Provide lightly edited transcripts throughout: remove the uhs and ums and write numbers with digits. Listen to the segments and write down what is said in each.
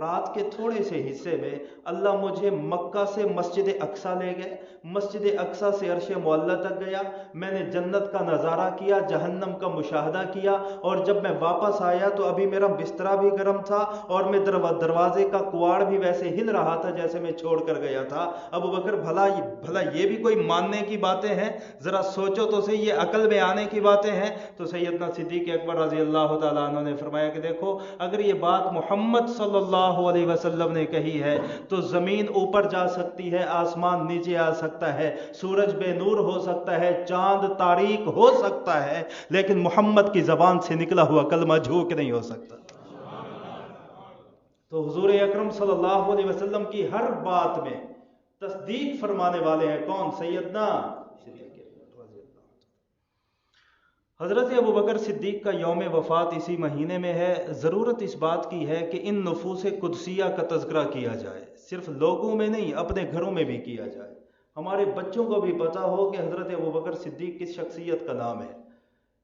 رات کے تھوڑے سے حصے میں اللہ مجھے مکہ سے مسجد اقصی لے گئے، مسجد اقصی سے عرش معلیٰ تک گیا، میں نے جنت کا نظارہ کیا، جہنم کا مشاہدہ کیا، اور جب میں واپس آیا تو ابھی میرا بسترا بھی گرم تھا اور میں دروازے کا کواڑ بھی ویسے ہل رہا تھا جیسے میں چھوڑ کر گیا تھا۔ ابو بکر بھلا یہ بھی کوئی ماننے کی باتیں ہیں؟ ذرا سوچو تو صحیح، یہ عقل میں آنے کی باتیں ہیں؟ تو سیدنا صدیق اکبر رضی اللہ تعالیٰ عنہ نے فرمایا کہ دیکھو، اگر یہ بات محمد صلی اللہ علیہ وسلم نے کہی ہے تو زمین اوپر جا سکتی ہے، آسمان نیچے آ سکتا ہے، سورج بے نور ہو سکتا ہے، چاند تاریک ہو سکتا ہے، لیکن محمد کی زبان سے نکلا ہوا کلمہ جھوٹ نہیں ہو سکتا۔ تو حضور اکرم صلی اللہ علیہ وسلم کی ہر بات میں تصدیق فرمانے والے ہیں کون؟ سیدنا حضرت ابو بکر صدیق کا یوم وفات اسی مہینے میں ہے۔ ضرورت اس بات کی ہے کہ ان نفوس قدسیہ کا تذکرہ کیا جائے، صرف لوگوں میں نہیں، اپنے گھروں میں بھی کیا جائے، ہمارے بچوں کو بھی پتا ہو کہ حضرت ابو بکر صدیق کس شخصیت کا نام ہے۔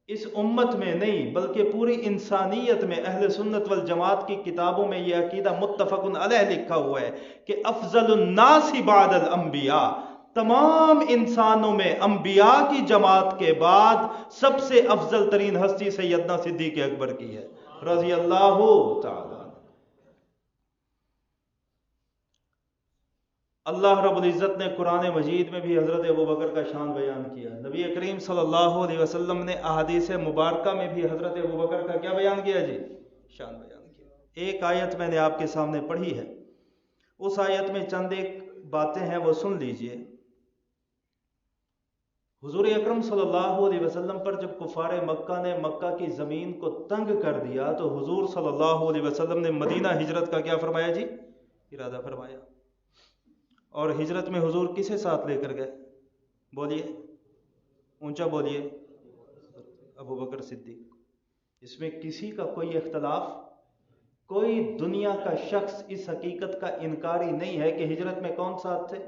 اس امت میں نہیں بلکہ پوری انسانیت میں اہل سنت والجماعت کی کتابوں میں یہ عقیدہ متفق علیہ لکھا ہوا ہے کہ افضل الناس بعد الانبیاء، تمام انسانوں میں انبیاء کی جماعت کے بعد سب سے افضل ترین ہستی سیدنا صدیق اکبر کی ہے رضی اللہ تعالی۔ اللہ رب العزت نے قرآن مجید میں بھی حضرت ابو بکر کا شان بیان کیا، نبی کریم صلی اللہ علیہ وسلم نے احادیث مبارکہ میں بھی حضرت ابو بکر کا کیا بیان کیا جی؟ شان بیان کیا۔ ایک آیت میں نے آپ کے سامنے پڑھی ہے، اس آیت میں چند ایک باتیں ہیں وہ سن لیجئے۔ حضور اکرم صلی اللہ علیہ وسلم پر جب کفار مکہ نے مکہ کی زمین کو تنگ کر دیا تو حضور صلی اللہ علیہ وسلم نے مدینہ ہجرت کا کیا فرمایا جی؟ ارادہ فرمایا۔ اور ہجرت میں حضور کسے ساتھ لے کر گئے؟ بولیے، اونچا بولیے، ابو بکر صدیق۔ اس میں کسی کا کوئی اختلاف، کوئی دنیا کا شخص اس حقیقت کا انکاری نہیں ہے کہ ہجرت میں کون ساتھ تھے؟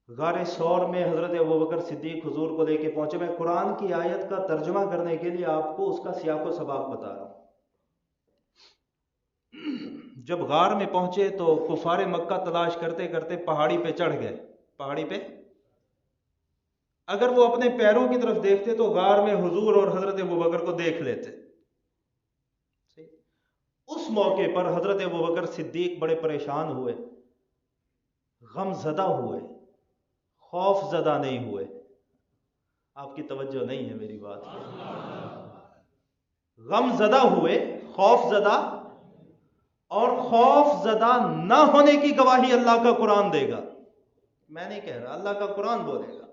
غار ثور میں حضرت ابو بکر صدیق حضور کو لے کے پہنچے۔ میں قرآن کی آیت کا ترجمہ کرنے کے لیے آپ کو اس کا سیاق و سباق بتا رہا ہوں۔ جب غار میں پہنچے تو کفار مکہ تلاش کرتے کرتے پہاڑی پہ چڑھ گئے۔ پہاڑی پہ اگر وہ اپنے پیروں کی طرف دیکھتے تو غار میں حضور اور حضرت ابو بکر کو دیکھ لیتے۔ اس موقع پر حضرت ابو بکر صدیق بڑے پریشان ہوئے، غم زدہ ہوئے، خوف زدہ نہیں ہوئے۔ آپ کی توجہ نہیں ہے میری بات پہ۔ غم زدہ ہوئے، خوف زدہ، اور خوف زدہ نہ ہونے کی گواہی اللہ کا قرآن دے گا، میں نہیں کہہ رہا، اللہ کا قرآن بولے گا۔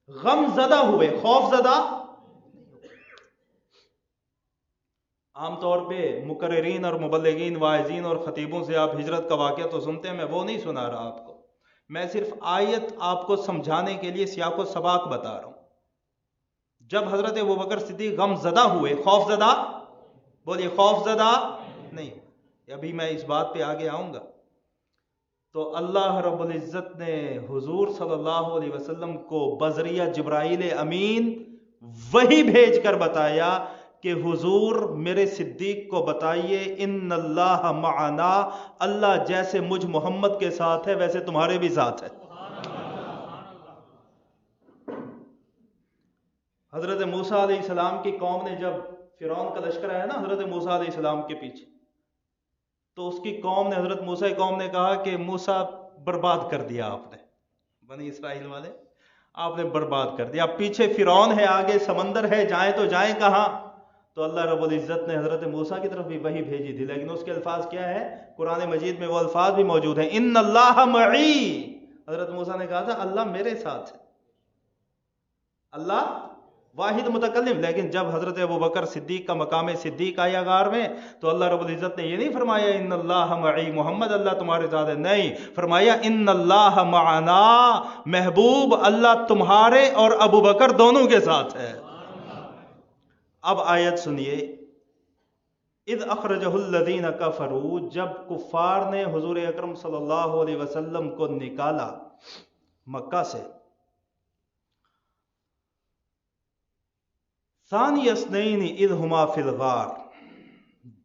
غم زدہ ہوئے، خوف زدہ۔ عام طور پہ مقررین اور مبلغین، واعظین اور خطیبوں سے آپ ہجرت کا واقعہ تو سنتے ہیں، میں وہ نہیں سنا رہا آپ کو، میں صرف آیت آپ کو سمجھانے کے لیے سیاق و سباق بتا رہا ہوں۔ جب حضرت ابوبکر صدیق غم زدہ ہوئے، خوف زدہ، بولیے خوف زدہ نہیں، ابھی میں اس بات پہ آگے آؤں گا، تو اللہ رب العزت نے حضور صلی اللہ علیہ وسلم کو بذریعہ جبرائیل امین وہی بھیج کر بتایا کہ حضور میرے صدیق کو بتائیے ان اللہ معنا، اللہ جیسے مجھ محمد کے ساتھ ہے ویسے تمہارے بھی ساتھ ہے۔ حضرت موسیٰ علیہ السلام کی قوم نے جب فرعون کا لشکر آیا نا حضرت موسیٰ علیہ السلام کے پیچھے، تو اس کی قوم نے، حضرت موسیٰ کی قوم نے کہا کہ موسیٰ برباد کر دیا آپ نے، بنی اسرائیل والے آپ نے برباد کر دیا، پیچھے فرعون ہے، آگے سمندر ہے، جائیں تو جائیں کہاں؟ تو اللہ رب العزت نے حضرت موسیٰ کی طرف بھی وحی بھیجی تھی، لیکن اس کے الفاظ کیا ہے؟ قرآن مجید میں وہ الفاظ بھی موجود ہیں، ان اللہ معی۔ حضرت موسیٰ نے کہا تھا اللہ میرے ساتھ ہے، اللہ واحد متکلم، لیکن جب حضرت ابوبکر صدیق کا مقام صدیق آیا غار میں تو اللہ رب العزت نے یہ نہیں فرمایا ان اللہ معی محمد اللہ تمہارے ساتھ ہے، نہیں، فرمایا ان اللہ معنا محبوب اللہ تمہارے اور ابوبکر دونوں کے ساتھ ہے۔ اب آیت سنیے، اذ اخرجہ الذین کفروا، جب کفار نے حضور اکرم صلی اللہ علیہ وسلم کو نکالا مکہ سے، ثانی اثنین اذ ہما فی الغار،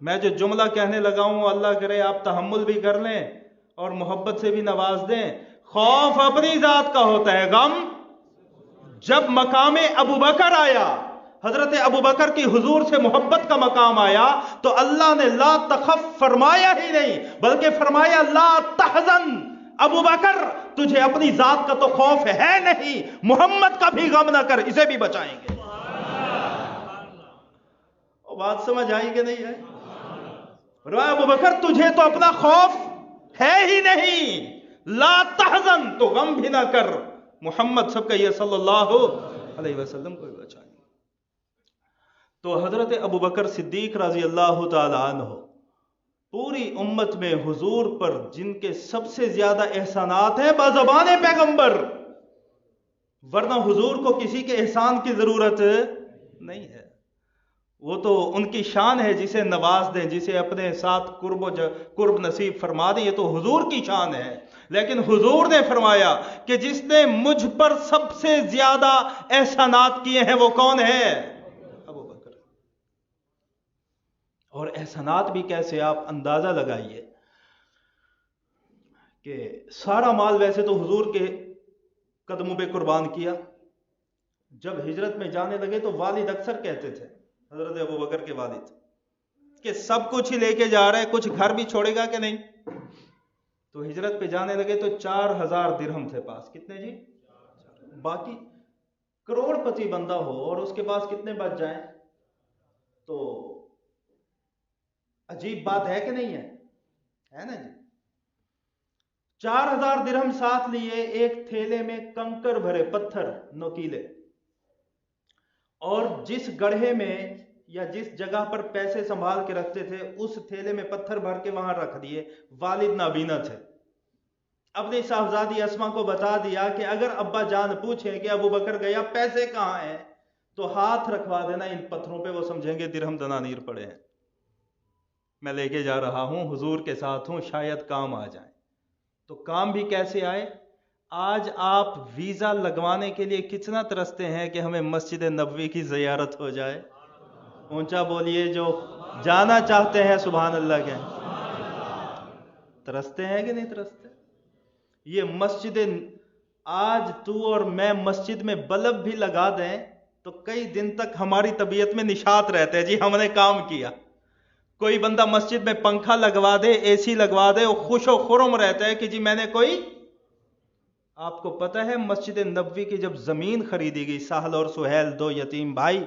میں جو جملہ کہنے لگا ہوں اللہ کرے آپ تحمل بھی کر لیں اور محبت سے بھی نواز دیں. خوف اپنی ذات کا ہوتا ہے، غم جب مقام ابو بکر آیا، حضرت ابو بکر کی حضور سے محبت کا مقام آیا تو اللہ نے لا تخف فرمایا ہی نہیں بلکہ فرمایا لا تحزن. ابو بکر تجھے اپنی ذات کا تو خوف ہے نہیں، محمد کا بھی غم نہ کر، اسے بھی بچائیں گے. بات سمجھ آئی کہ نہیں ہے؟ ابو بکر تجھے تو اپنا خوف ہے ہی نہیں، لا تحزن تو غم بھی نہ کر، محمد سب کہیے صلی اللہ علیہ وسلم کو بچائیں. تو حضرت ابو بکر صدیق رضی اللہ تعالی عنہ پوری امت میں حضور پر جن کے سب سے زیادہ احسانات ہیں بزبان پیغمبر، ورنہ حضور کو کسی کے احسان کی ضرورت نہیں ہے. وہ تو ان کی شان ہے جسے نواز دیں، جسے اپنے ساتھ قرب نصیب فرما دیں، یہ تو حضور کی شان ہے. لیکن حضور نے فرمایا کہ جس نے مجھ پر سب سے زیادہ احسانات کیے ہیں وہ کون ہے؟ ابو بکر. اور احسانات بھی کیسے، آپ اندازہ لگائیے کہ سارا مال ویسے تو حضور کے قدموں پہ قربان کیا. جب ہجرت میں جانے لگے تو والد اکثر کہتے تھے، حضرت ابو بکر کے والد، کہ سب کچھ ہی لے کے جا رہے، کچھ گھر بھی چھوڑے گا کہ نہیں؟ تو ہجرت پہ جانے لگے تو 4000 درہم تھے پاس. کتنے جی؟ باقی کروڑ پتی بندہ ہو اور اس کے پاس کتنے بچ جائیں تو عجیب بات ہے کہ نہیں ہے نا جی. 4000 درہم ساتھ لیے، ایک تھیلے میں کنکر بھرے، پتھر نوکیلے، اور جس گڑھے میں یا جس جگہ پر پیسے سنبھال کے رکھتے تھے اس تھیلے میں پتھر بھر کے وہاں رکھ دیے. والد نابینا تھے، اپنی صاحبزادی اسما کو بتا دیا کہ اگر ابا جان پوچھیں کہ ابو بکر گیا پیسے کہاں ہیں تو ہاتھ رکھوا دینا ان پتھروں پہ، وہ سمجھیں گے درہم دنانیر پڑے ہیں، میں لے کے جا رہا ہوں، حضور کے ساتھ ہوں، شاید کام آ جائیں. تو کام بھی کیسے آئے؟ آج آپ ویزا لگوانے کے لیے کتنا ترستے ہیں کہ ہمیں مسجد نبوی کی زیارت ہو جائے. اونچا بولیے جو جانا چاہتے ہیں سبحان اللہ کے. ترستے ہیں کہ نہیں ترستے؟ یہ مسجد، آج تو اور میں مسجد میں بلب بھی لگا دیں تو کئی دن تک ہماری طبیعت میں نشاط رہتے ہیں جی ہم نے کام کیا. کوئی بندہ مسجد میں پنکھا لگوا دے، اے سی لگوا دے، وہ خوش و خرم رہتا ہے کہ جی میں نے کوئی. آپ کو پتہ ہے مسجد نبوی کی جب زمین خریدی گئی، سہل اور سہیل 2 یتیم بھائی،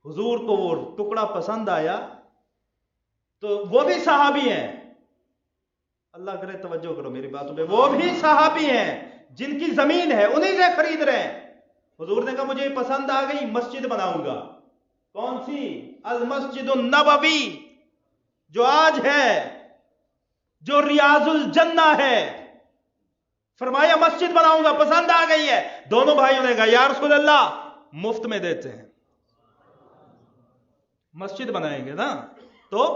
حضور کو وہ ٹکڑا پسند آیا تو وہ بھی صحابی ہیں، اللہ کرے توجہ کرو میری باتوں پہ، وہ بھی صحابی ہیں جن کی زمین ہے انہی سے خرید رہے ہیں. حضور نے کہا مجھے پسند آ گئی، مسجد بناؤں گا. کون سی؟ المسجد النبوی، جو آج ہے، جو ریاض الجنہ ہے. فرمایا مسجد بناؤں گا، پسند آ گئی ہے. دونوں بھائیوں نے کہا یا رسول اللہ مفت میں دیتے ہیں. مسجد بنائیں گے نا تو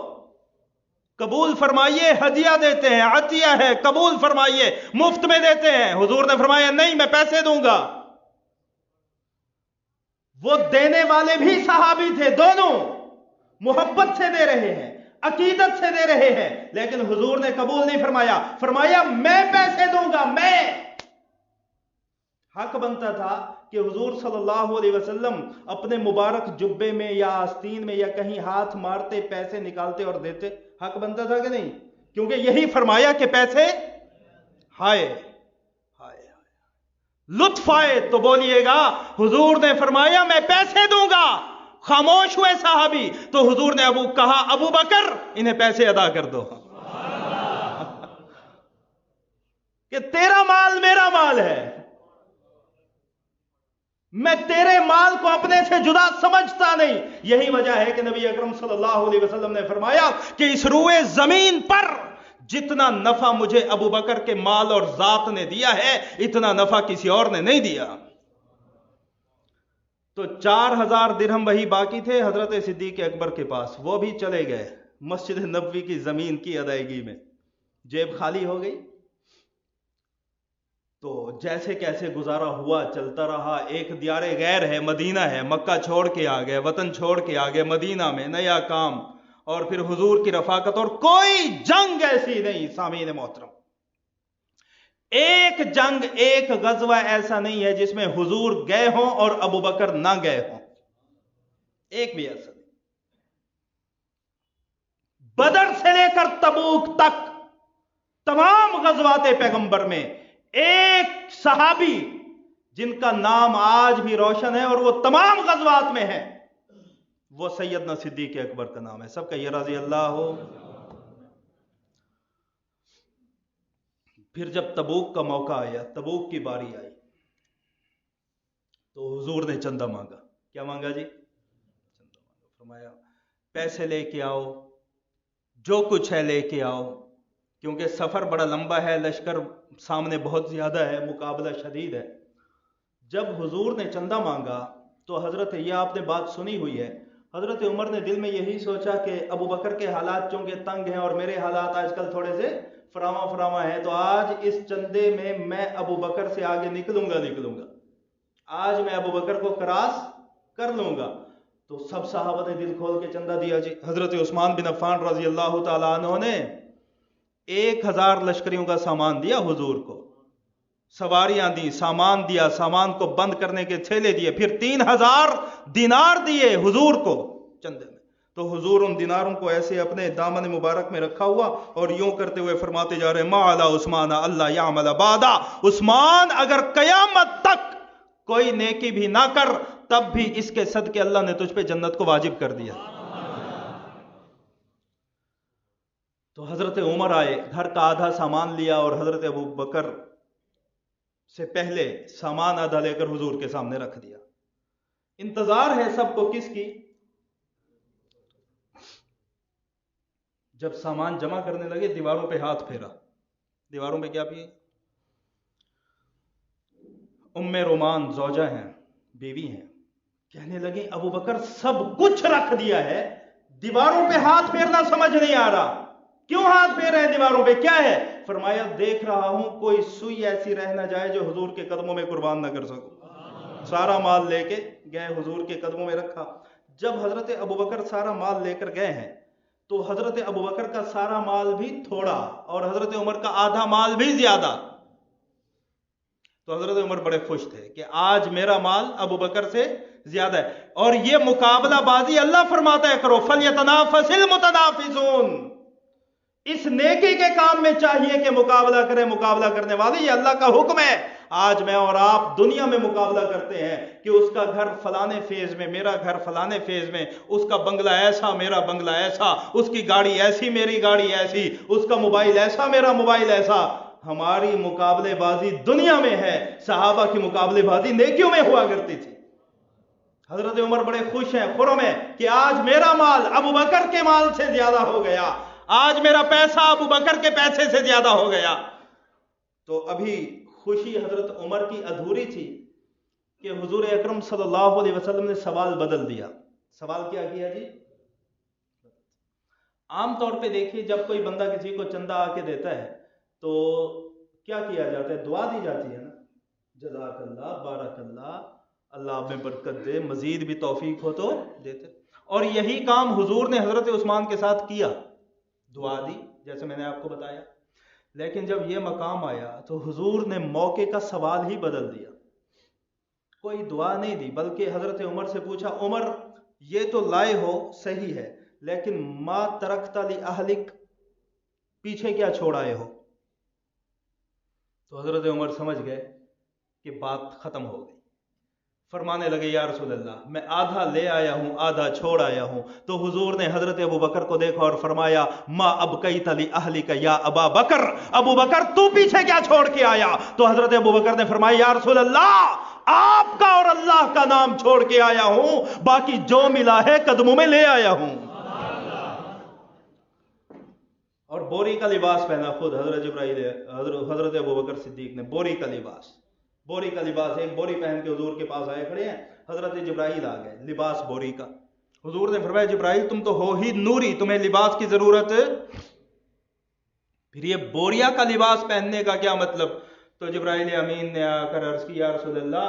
قبول فرمائیے، ہدیہ دیتے ہیں، عطیہ ہے، قبول فرمائیے، مفت میں دیتے ہیں. حضور نے فرمایا نہیں میں پیسے دوں گا. وہ دینے والے بھی صحابی تھے، دونوں محبت سے دے رہے ہیں، عقیدت سے دے رہے ہیں، لیکن حضور نے قبول نہیں فرمایا. فرمایا میں پیسے دوں گا. میں حق بنتا تھا کہ حضور صلی اللہ علیہ وسلم اپنے مبارک جبے میں یا آستین میں یا کہیں ہاتھ مارتے پیسے نکالتے اور دیتے. حق بنتا تھا کہ نہیں؟ کیونکہ یہی فرمایا کہ پیسے ہائے لطف آئے تو بولیے گا حضور نے فرمایا میں پیسے دوں گا. خاموش ہوئے صحابی تو حضور نے کہا ابو بکر انہیں پیسے ادا کر دو کہ تیرا مال میرا مال ہے، میں تیرے مال کو اپنے سے جدا سمجھتا نہیں. یہی وجہ ہے کہ نبی اکرم صلی اللہ علیہ وسلم نے فرمایا کہ اس روئے زمین پر جتنا نفع مجھے ابو بکر کے مال اور ذات نے دیا ہے اتنا نفع کسی اور نے نہیں دیا. تو 4000 درہم وہی باقی تھے حضرت صدیق اکبر کے پاس، وہ بھی چلے گئے مسجد نبوی کی زمین کی ادائیگی میں. جیب خالی ہو گئی تو جیسے کیسے گزارا ہوا چلتا رہا. ایک دیار غیر ہے، مدینہ ہے، مکہ چھوڑ کے آ گئے، وطن چھوڑ کے آ گئے، مدینہ میں نیا کام. اور پھر حضور کی رفاقت. اور کوئی جنگ ایسی نہیں سامعین محترم، ایک جنگ، ایک غزوہ ایسا نہیں ہے جس میں حضور گئے ہوں اور ابو بکر نہ گئے ہوں، ایک بھی ایسا نہیں. بدر سے لے کر تبوک تک تمام غزوات پیغمبر میں ایک صحابی جن کا نام آج بھی روشن ہے اور وہ تمام غزوات میں ہے، وہ سیدنا صدیق اکبر کا نام ہے. سب کا یہ رضی اللہ ہو. پھر جب تبوک کا موقع آیا، تبوک کی باری آئی، تو حضور نے چندہ مانگا. کیا مانگا جی؟ چندہ مانگا. فرمایا پیسے لے کے آؤ، جو کچھ ہے لے کے آؤ، کیونکہ سفر بڑا لمبا ہے، لشکر سامنے بہت زیادہ ہے، مقابلہ شدید ہے. جب حضور نے چندہ مانگا تو حضرت، یہ آپ نے بات سنی ہوئی ہے، حضرت عمر نے دل میں یہی سوچا کہ ابو بکر کے حالات چونکہ تنگ ہیں اور میرے حالات آج کل تھوڑے سے فراواں ہیں، تو آج اس چندے میں ابو بکر سے آگے نکلوں گا، آج میں ابو بکر کو کراس کر لوں گا. تو سب صحابہ نے دل کھول کے چندہ دیا جی. حضرت عثمان بن عفان رضی اللہ تعالیٰ عنہ نے 1000 لشکریوں کا سامان دیا حضور کو، سواریاں دی، سامان دیا، سامان کو بند کرنے کے تھیلے دیے، پھر 3000 دینار دیے حضور کو چندے میں. تو حضور ان دیناروں کو ایسے اپنے دامن مبارک میں رکھا ہوا اور یوں کرتے ہوئے فرماتے جا رہے ہیں، ما علی عثمان اللہ یعمل بعدا، عثمان اگر قیامت تک کوئی نیکی بھی نہ کر تب بھی اس کے صدقے اللہ نے تجھ پہ جنت کو واجب کر دیا. تو حضرت عمر آئے، گھر کا آدھا سامان لیا اور حضرت ابو بکر سے پہلے سامان آدھا لے کر حضور کے سامنے رکھ دیا. انتظار ہے سب کو کس کی؟ جب سامان جمع کرنے لگے دیواروں پہ ہاتھ پھیرا. دیواروں پہ کیا بھی؟ ام رومان زوجہ ہیں، بیوی ہیں، کہنے لگے ابو بکر سب کچھ رکھ دیا ہے، دیواروں پہ ہاتھ پھیرنا سمجھ نہیں آ رہا، کیوں ہاتھ پھیر رہے ہیں دیواروں پہ، کیا ہے؟ فرمایا دیکھ رہا ہوں کوئی سوئی ایسی رہ نہ جائے جو حضور کے قدموں میں قربان نہ کر سکو. سارا مال لے کے گئے، حضور کے قدموں میں رکھا. جب حضرت ابو بکر سارا مال لے کر گئے ہیں تو حضرت ابو بکر کا سارا مال بھی تھوڑا اور حضرت عمر کا آدھا مال بھی زیادہ. تو حضرت عمر بڑے خوش تھے کہ آج میرا مال ابو بکر سے زیادہ ہے. اور یہ مقابلہ بازی اللہ فرماتا ہے کرو، فَلْيَتَنَافَسِ الْمُتَنَافِسُونَ. اس نیکی کے کام میں چاہیے کہ مقابلہ کریں مقابلہ کرنے والے، یہ اللہ کا حکم ہے. آج میں اور آپ دنیا میں مقابلہ کرتے ہیں کہ اس کا گھر فلانے فیز میں، میرا گھر فلانے فیز میں، اس کا بنگلہ ایسا میرا بنگلہ ایسا، اس کی گاڑی ایسی میری گاڑی ایسی، اس کا موبائل ایسا میرا موبائل ایسا. ہماری مقابلے بازی دنیا میں ہے، صحابہ کی مقابلے بازی نیکیوں میں ہوا کرتی تھی. حضرت عمر بڑے خوش ہیں، خرم ہیں کہ آج میرا مال ابو بکر کے مال سے زیادہ ہو گیا، آج میرا پیسہ ابو بکر کے پیسے سے زیادہ ہو گیا. تو ابھی خوشی حضرت عمر کی ادھوری تھی کہ حضور اکرم صلی اللہ علیہ وسلم نے سوال بدل دیا. سوال کیا کیا جی؟ عام طور پہ دیکھیے جب کوئی بندہ کسی کو چندہ آ کے دیتا ہے تو کیا کیا جاتا ہے؟ دعا دی جاتی ہے نا، جزاک اللہ، بارک اللہ، اللہ آپ میں برکت دے، مزید بھی توفیق ہو تو دیتے. اور یہی کام حضور نے حضرت عثمان کے ساتھ کیا، دعا دی جیسے میں نے آپ کو بتایا. لیکن جب یہ مقام آیا تو حضور نے موقع کا سوال ہی بدل دیا، کوئی دعا نہیں دی بلکہ حضرت عمر سے پوچھا، عمر یہ تو لائے ہو صحیح ہے لیکن ما ترکت لأہلک، پیچھے کیا چھوڑ آئے ہو؟ تو حضرت عمر سمجھ گئے کہ بات ختم ہو گئی. فرمانے لگے یا رسول اللہ میں آدھا لے آیا ہوں آدھا چھوڑ آیا ہوں. تو حضور نے حضرت ابو بکر کو دیکھا اور فرمایا ما ابقیت لأہلک یا ابا بکر، ابو بکر تو پیچھے کیا چھوڑ کے آیا؟ تو حضرت ابو بکر نے فرمایا یا رسول اللہ آپ کا اور اللہ کا نام چھوڑ کے آیا ہوں، باقی جو ملا ہے قدموں میں لے آیا ہوں. اور بوری کا لباس پہنا خود حضرت جبرائیل، حضرت ابو بکر صدیق نے بوری کا لباس، ایک بوری پہن کے حضور کے پاس آئے کھڑے ہیں. حضرت جبرائیل آ گئے، لباس بوری کا. حضور نے فرمایا جبرائیل تم تو ہو ہی نوری، تمہیں لباس کی ضرورت ہے، پھر یہ بوریا کا لباس پہننے کا کیا مطلب؟ تو جبرائیل امین نے آ کر عرض کی یا رسول اللہ